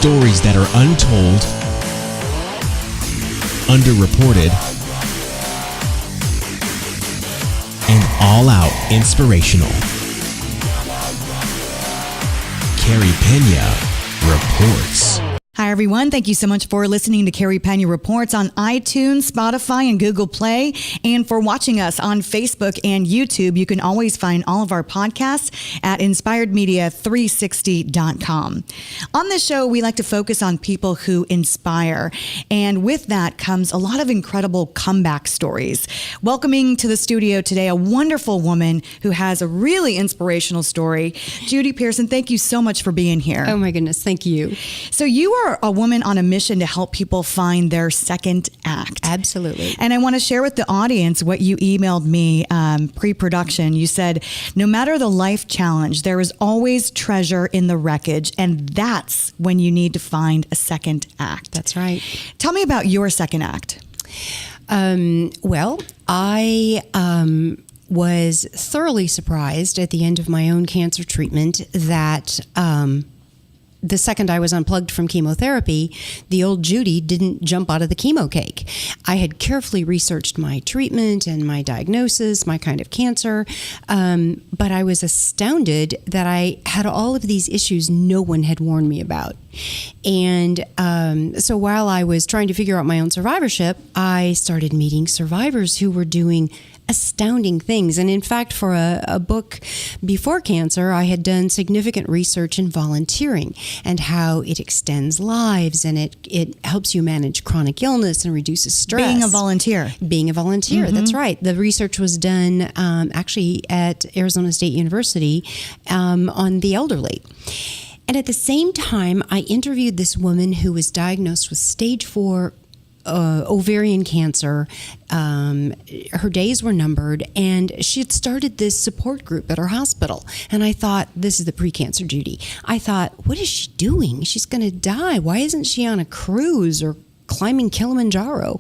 Stories that are untold, underreported, and all-out inspirational. Carey Pena reports. Hi, everyone. Thank you so much for listening to Carey Pena Reports on iTunes, Spotify, and Google Play, and for watching us on Facebook and YouTube. You can always find all of our podcasts at inspiredmedia360.com. On this show, we like to focus on people who inspire, and with that comes a lot of incredible comeback stories. Welcoming to the studio today a wonderful woman who has a really inspirational story. Judy Pearson, thank you so much for being here. Oh my goodness, thank you. So you are a woman on a mission to help people find their second act. Absolutely. And I want to share with the audience what you emailed me pre-production. You said, no matter the life challenge, there is always treasure in the wreckage, and that's when you need to find a second act. That's right. Tell me about your second act. Well, I was thoroughly surprised at the end of my own cancer treatment that the second I was unplugged from chemotherapy, the old Judy didn't jump out of the chemo cake. I had carefully researched my treatment and my diagnosis, my kind of cancer, but I was astounded that I had all of these issues no one had warned me about. And so while I was trying to figure out my own survivorship, I started meeting survivors who were doing astounding things. And in fact, for a book before cancer, I had done significant research in volunteering and how it extends lives and it helps you manage chronic illness and reduces stress. Being a volunteer. Being a volunteer, Mm-hmm. That's right. The research was done actually at Arizona State University on the elderly. And at the same time, I interviewed this woman who was diagnosed with stage 4 ovarian cancer. Her days were numbered, and she had started this support group at her hospital. And I thought, this is the pre-cancer Judy. I thought, what is she doing? She's going to die. Why isn't she on a cruise or climbing Kilimanjaro?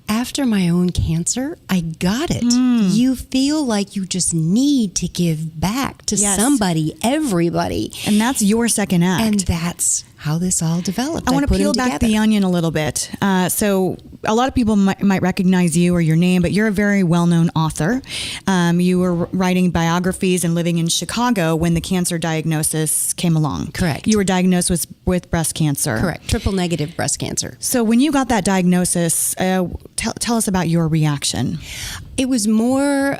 After my own cancer, I got it. You feel like you just need to give back to somebody, everybody. And that's your second act. And that's how this all developed. I want to peel back the onion a little bit. So a lot of people might recognize you or your name, but you're a very well-known author. You were writing biographies and living in Chicago when the cancer diagnosis came along. Correct. You were diagnosed with breast cancer. Correct. Triple negative breast cancer. So when you got that diagnosis, tell us about your reaction. It was more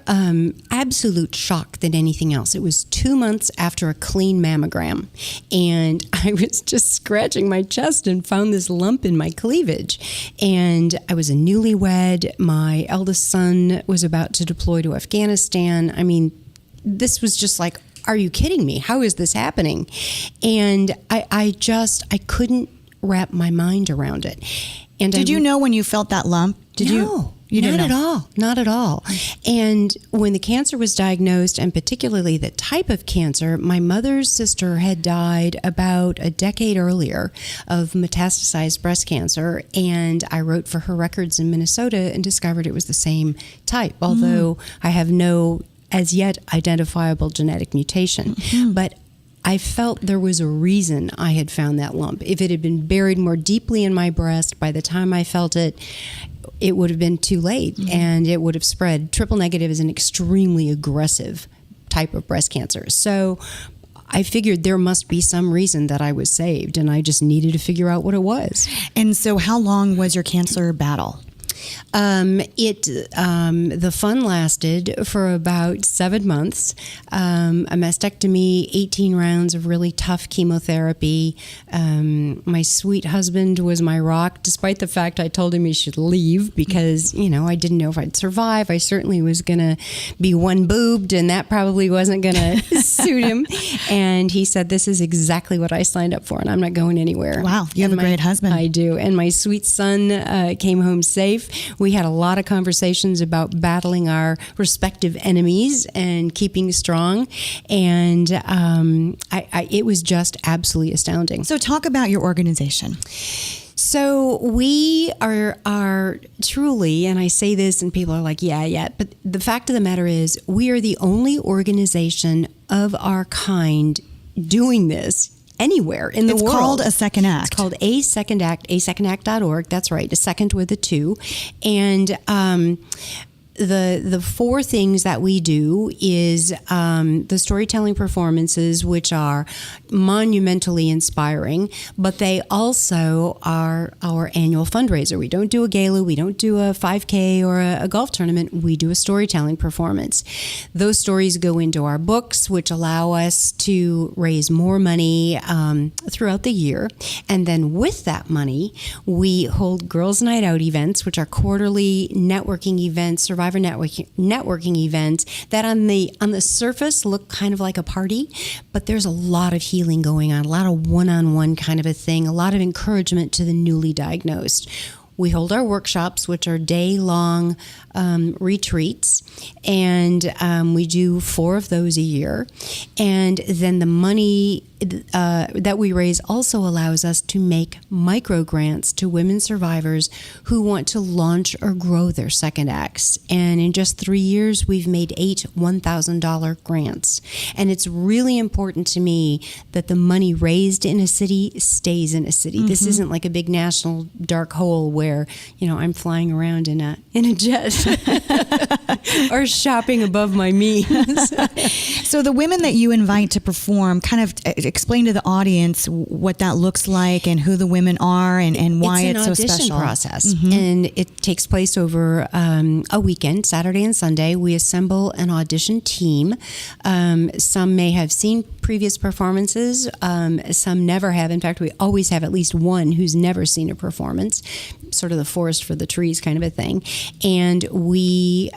absolute shock than anything else. It was 2 months after a clean mammogram, and I was just scratching my chest and found this lump in my cleavage. And I was a newlywed. My eldest son was about to deploy to Afghanistan. I mean, this was just like, are you kidding me? How is this happening? And I couldn't wrap my mind around it. And Did you know when you felt that lump? No. Not at all. Not at all. And when the cancer was diagnosed, and particularly the type of cancer, my mother's sister had died about a decade earlier of metastasized breast cancer. And I wrote for her records in Minnesota and discovered it was the same type, although I have no as yet identifiable genetic mutation. But I felt there was a reason I had found that lump. If it had been buried more deeply in my breast, by the time I felt it, it would have been too late and it would have spread. Triple negative is an extremely aggressive type of breast cancer. So I figured there must be some reason that I was saved, and I just needed to figure out what it was. And so how long was your cancer battle? The fun lasted for about 7 months. A mastectomy, 18 rounds of really tough chemotherapy. My sweet husband was my rock, despite the fact I told him he should leave because, I didn't know if I'd survive. I certainly was going to be one-boobed, and that probably wasn't going to suit him. And he said, this is exactly what I signed up for, and I'm not going anywhere. Wow, you have a great husband. I do. And my sweet son came home safe. We had a lot of conversations about battling our respective enemies and keeping strong. And it was just absolutely astounding. So talk about your organization. So we are truly, and I say this and people are like, yeah, but the fact of the matter is we are the only organization of our kind doing this anywhere in the world. It's called A Second Act. It's called A Second Act, asecondact.org. That's right, a second with a 2. And the 4 things that we do is the storytelling performances, which are monumentally inspiring, but they also are our annual fundraiser. We don't do a gala, we don't do a 5K or a golf tournament. We do a storytelling performance. Those stories go into our books, which allow us to raise more money throughout the year. And then with that money, we hold Girls Night Out events, which are quarterly networking events, survivor networking events that on the surface look kind of like a party, but there's a lot of healing going on, a lot of one-on-one kind of a thing, a lot of encouragement to the newly diagnosed. We hold our workshops, which are day-long retreats, and we do 4 of those a year. And then the money that we raise also allows us to make micro grants to women survivors who want to launch or grow their second acts. And in just 3 years, we've made 8 $1,000 grants. And it's really important to me that the money raised in a city stays in a city. Mm-hmm. This isn't like a big national dark hole where, I'm flying around in a jet or shopping above my means. So the women that you invite to perform, kind of explain to the audience what that looks like and who the women are and why it's so special. It's an audition process, and it takes place over a weekend, Saturday and Sunday. We assemble an audition team. Some may have seen previous performances. Some never have. In fact, we always have at least one who's never seen a performance, sort of the forest for the trees kind of a thing. And we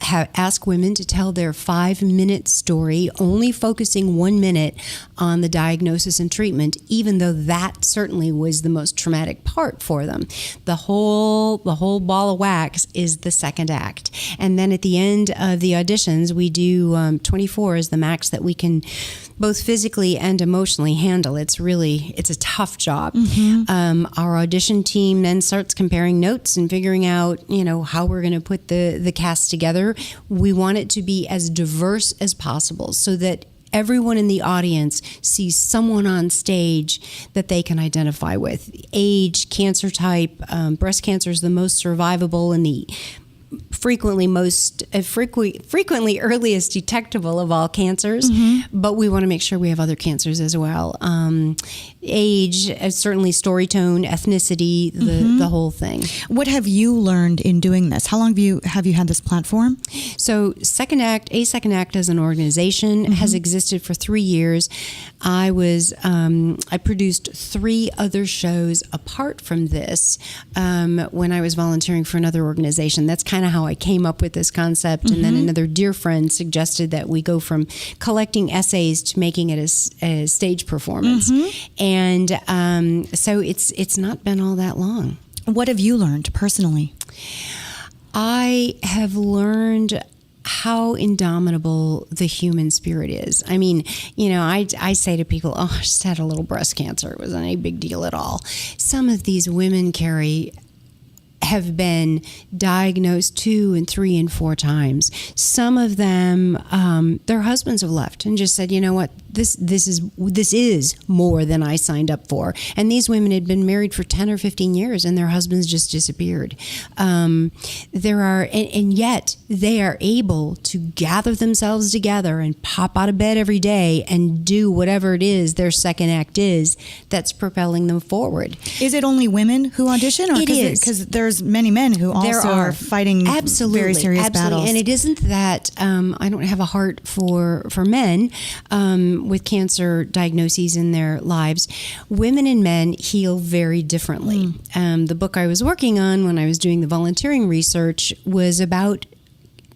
ask women to tell their 5-minute story, only focusing 1 minute on the diagnosis and treatment, even though that certainly was the most traumatic part for them. The whole ball of wax is the second act. And then at the end of the auditions, we do 24 is the max that we can both physically and emotionally handle. It's a tough job. Our audition team then starts comparing notes and figuring out, how we're going to put the cast together. We want it to be as diverse as possible so that everyone in the audience sees someone on stage that they can identify with. Age, cancer type, breast cancer is the most survivable and the frequently earliest detectable of all cancers, but we want to make sure we have other cancers as well. Age, certainly story tone, ethnicity, the whole thing. What have you learned in doing this? How long have you had this platform? So Second Act as an organization has existed for 3 years. I produced 3 other shows apart from this when I was volunteering for another organization. That's kind of how I came up with this concept. And then another dear friend suggested that we go from collecting essays to making it a stage performance. And so it's not been all that long. What have you learned personally? I have learned how indomitable the human spirit is. I mean, I say to people, I just had a little breast cancer. It wasn't a big deal at all. Some of these women, Carey, have been diagnosed 2 and 3 and 4 times. Some of them, their husbands have left and just said, you know what, this is more than I signed up for. And these women had been married for 10 or 15 years and their husbands just disappeared. And yet they are able to gather themselves together and pop out of bed every day and do whatever it is their second act is that's propelling them forward. Is it only women who audition? Or it is. Because there's many men who also are fighting very serious battles. And it isn't that I don't have a heart for men with cancer diagnoses in their lives. Women and men heal very differently. The book I was working on when I was doing the volunteering research was about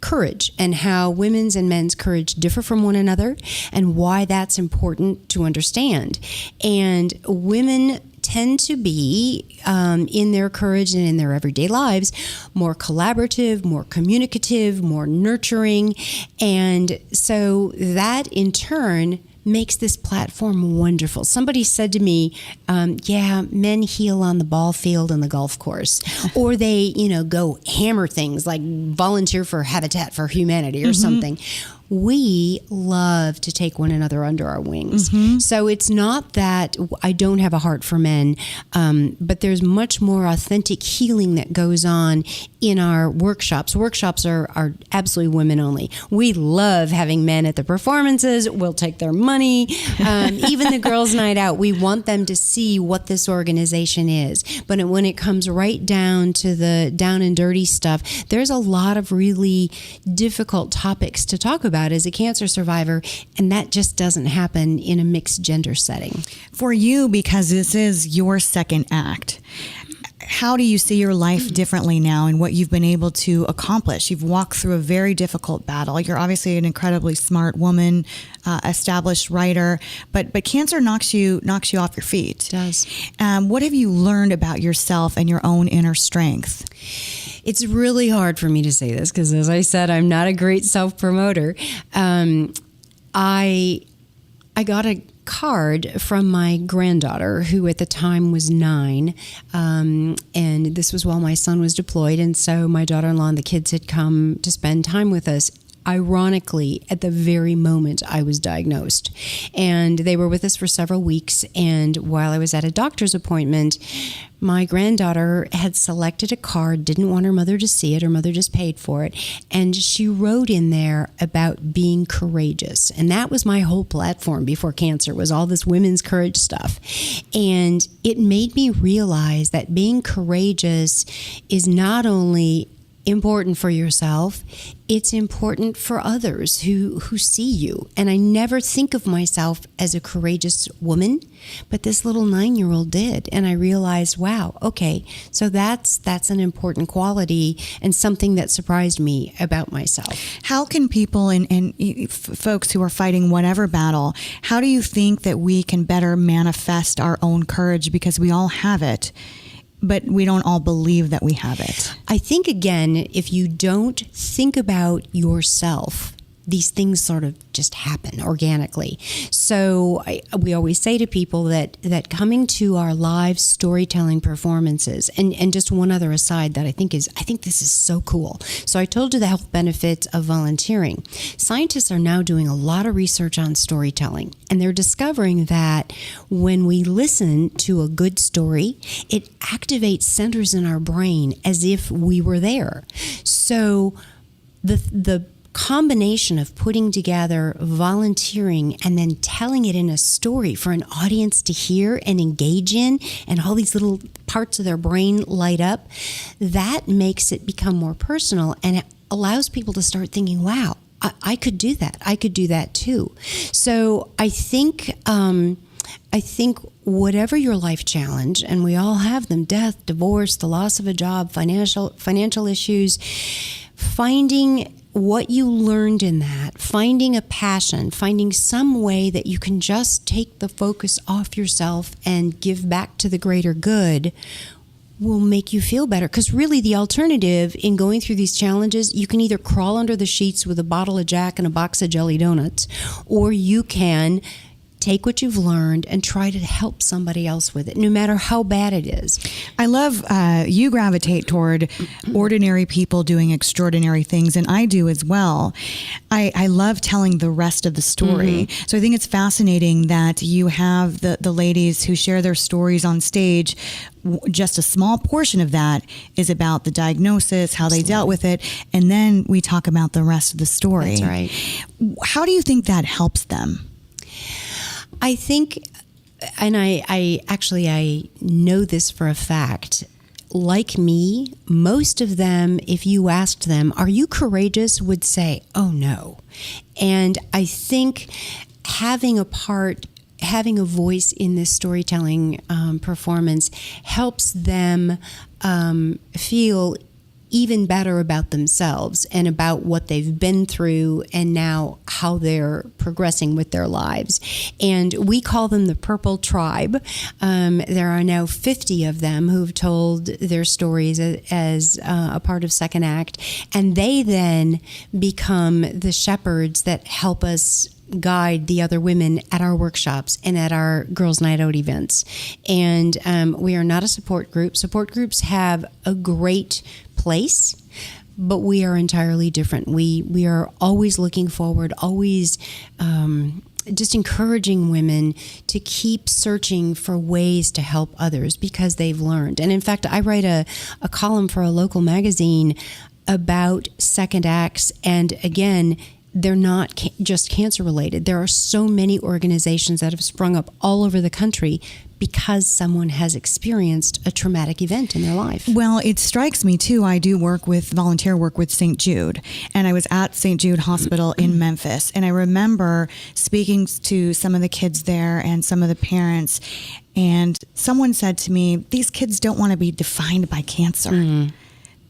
courage and how women's and men's courage differ from one another and why that's important to understand. And women tend to be, in their courage and in their everyday lives, more collaborative, more communicative, more nurturing. And so that in turn makes this platform wonderful. Somebody said to me, men heal on the ball field and the golf course, or they, go hammer things like volunteer for Habitat for Humanity or something. we love to take one another under our wings. So it's not that I don't have a heart for men, but there's much more authentic healing that goes on in our workshops. Workshops are absolutely women only. We love having men at the performances. We'll take their money. Even the girls' night out, we want them to see what this organization is. But when it comes right down to the down and dirty stuff, there's a lot of really difficult topics to talk about as a cancer survivor, and that just doesn't happen in a mixed gender setting. For you, because this is your second act, how do you see your life differently now and what you've been able to accomplish? You've walked through a very difficult battle. You're obviously an incredibly smart woman, established writer, but cancer knocks you off your feet. It does. What have you learned about yourself and your own inner strength? It's really hard for me to say this because, as I said, I'm not a great self-promoter. I got a card from my granddaughter, who at the time was 9, and this was while my son was deployed, and so my daughter-in-law and the kids had come to spend time with us, ironically, at the very moment I was diagnosed. And they were with us for several weeks, and while I was at a doctor's appointment, my granddaughter had selected a card, didn't want her mother to see it. Her mother just paid for it. And she wrote in there about being courageous. And that was my whole platform before cancer, was all this women's courage stuff. And it made me realize that being courageous is not only important for yourself, it's important for others who see you. And I never think of myself as a courageous woman, but this little 9-year-old did. And I realized, wow, okay, so that's an important quality and something that surprised me about myself. How can people and folks who are fighting whatever battle, how do you think that we can better manifest our own courage? Because we all have it, but we don't all believe that we have it. I think, again, if you don't think about yourself, these things sort of just happen organically. So we always say to people that coming to our live storytelling performances, and just one other aside that I think this is so cool. So I told you the health benefits of volunteering. Scientists are now doing a lot of research on storytelling, and they're discovering that when we listen to a good story, it activates centers in our brain as if we were there. So the combination of putting together volunteering and then telling it in a story for an audience to hear and engage in, and all these little parts of their brain light up, that makes it become more personal, and it allows people to start thinking, wow, I could do that. I could do that too. So I think whatever your life challenge, and we all have them, death, divorce, the loss of a job, financial issues, finding what you learned in that, finding a passion, finding some way that you can just take the focus off yourself and give back to the greater good will make you feel better. Because really the alternative in going through these challenges, you can either crawl under the sheets with a bottle of Jack and a box of jelly donuts, or you can take what you've learned and try to help somebody else with it, no matter how bad it is. I love you gravitate toward ordinary people doing extraordinary things, and I do as well. I love telling the rest of the story. So I think it's fascinating that you have the ladies who share their stories on stage. Just a small portion of that is about the diagnosis, how they dealt with it, and then we talk about the rest of the story. That's right. How do you think that helps them? I think, and I know this for a fact, like me, most of them, if you asked them, are you courageous, would say, oh no. And I think having a voice in this storytelling performance helps them feel even better about themselves and about what they've been through and now how they're progressing with their lives. And we call them the Purple Tribe. There are now 50 of them who've told their stories as a part of Second Act, and they then become the shepherds that help us guide the other women at our workshops and at our Girls' Night Out events. And we are not a support group. Support groups have a great place, but we are entirely different. We are always looking forward, always just encouraging women to keep searching for ways to help others because they've learned. And in fact, I write a column for a local magazine about second acts. And again, they're not just cancer related. There are so many organizations that have sprung up all over the country because someone has experienced a traumatic event in their life. Well, it strikes me too. I do volunteer work with St. Jude, and I was at St. Jude Hospital in Memphis, and I remember speaking to some of the kids there and some of the parents, and someone said to me, these kids don't want to be defined by cancer. Mm.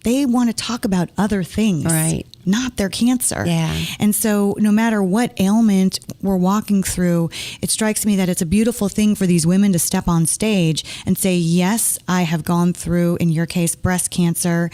They want to talk about other things, right? Not their cancer. Yeah. And so no matter what ailment we're walking through, it strikes me that it's a beautiful thing for these women to step on stage and say, yes, I have gone through, in your case, breast cancer,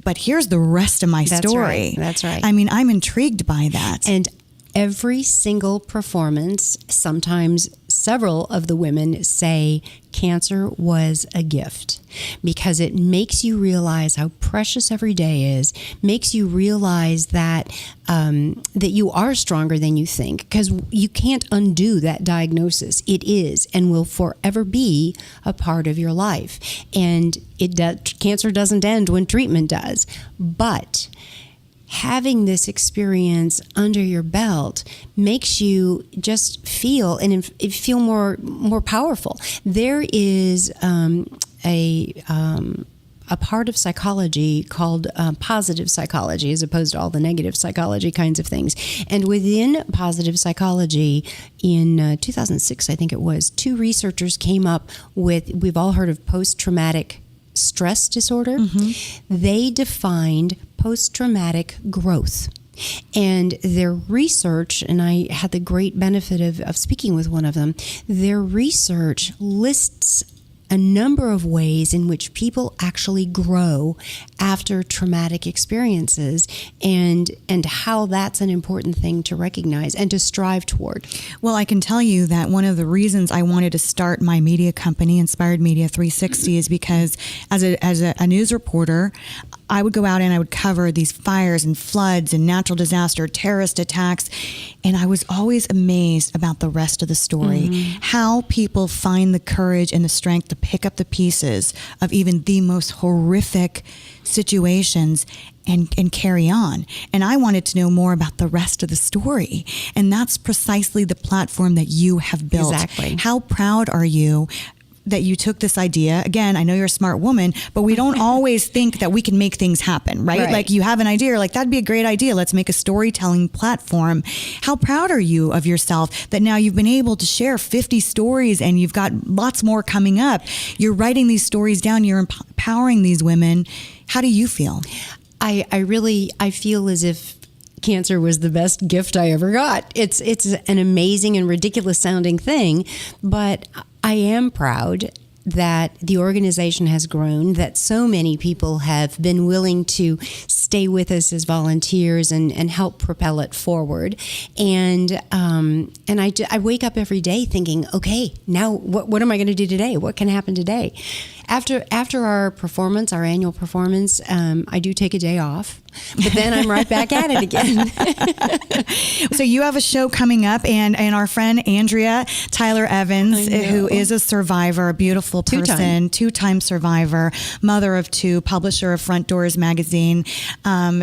but here's the rest of my story. Right. That's right. I mean, I'm intrigued by that. And every single performance, sometimes several of the women say cancer was a gift because it makes you realize how precious every day is, makes you realize that that you are stronger than you think, because you can't undo that diagnosis. It is and will forever be a part of your life. And cancer doesn't end when treatment does. But having this experience under your belt makes you just feel more powerful. There is a part of psychology called positive psychology, as opposed to all the negative psychology kinds of things. And within positive psychology, in 2006, I think it was, 2 researchers came up with, we've all heard of post-traumatic stress disorder. Mm-hmm. They defined post-traumatic growth. And their research, and I had the great benefit of speaking with one of them, their research lists a number of ways in which people actually grow after traumatic experiences, and how that's an important thing to recognize and to strive toward. Well, I can tell you that one of the reasons I wanted to start my media company, Inspired Media 360, is because as a news reporter, I would go out and I would cover these fires and floods and natural disaster, terrorist attacks, and I was always amazed about the rest of the story, mm-hmm. how people find the courage and the strength to pick up the pieces of even the most horrific situations and carry on. And I wanted to know more about the rest of the story. And that's precisely the platform that you have built. Exactly. How proud are you that you took this idea? Again, I know you're a smart woman, but we don't always think that we can make things happen, right? Like you have an idea, you're like, that'd be a great idea. Let's make a storytelling platform. How proud are you of yourself that now you've been able to share 50 stories and you've got lots more coming up? You're writing these stories down, you're empowering these women. How do you feel? I feel as if cancer was the best gift I ever got. It's an amazing and ridiculous sounding thing, but I am proud that the organization has grown, that so many people have been willing to stay with us as volunteers and help propel it forward. And I wake up every day thinking, okay, now what am I going to do today? What can happen today? After our performance, our annual performance, I do take a day off, but then I'm right back at it again. So you have a show coming up, and our friend Andrea Tyler Evans, who is a survivor, a beautiful person, two-time survivor, mother of 2, publisher of Front Doors magazine.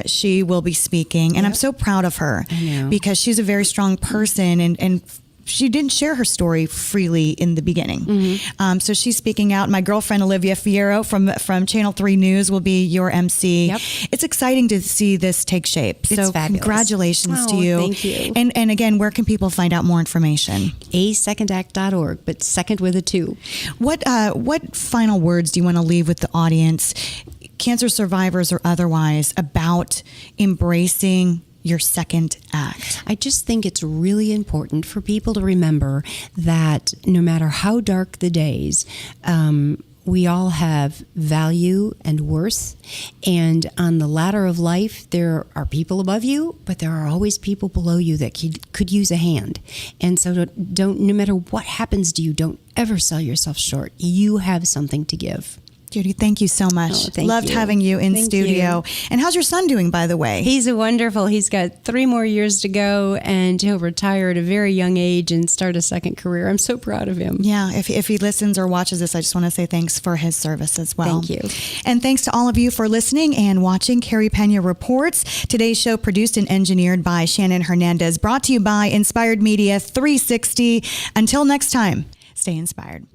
She will be speaking, and I'm so proud of her because she's a very strong person, and she didn't share her story freely in the beginning. Mm-hmm. So she's speaking out. My girlfriend, Olivia Fierro from Channel 3 News, will be your MC. Yep. It's exciting to see this take shape. It's fabulous. Congratulations to you. Thank you. And again, where can people find out more information? asecondact.org, but second with a 2. What final words do you want to leave with the audience, cancer survivors or otherwise, about embracing your second act? I just think it's really important for people to remember that no matter how dark the days, we all have value and worth. And on the ladder of life, there are people above you, but there are always people below you that could use a hand. And so no matter what happens to you, don't ever sell yourself short. You have something to give. Judy, thank you so much. Oh, thank Loved you. having you in Thank studio. you. And how's your son doing, by the way? He's wonderful. He's got 3 more years to go, and he'll retire at a very young age and start a second career. I'm so proud of him. Yeah, if he listens or watches this, I just want to say thanks for his service as well. Thank you. And thanks to all of you for listening and watching Carey Pena Reports. Today's show produced and engineered by Shannon Hernandez, brought to you by Inspired Media 360. Until next time, stay inspired.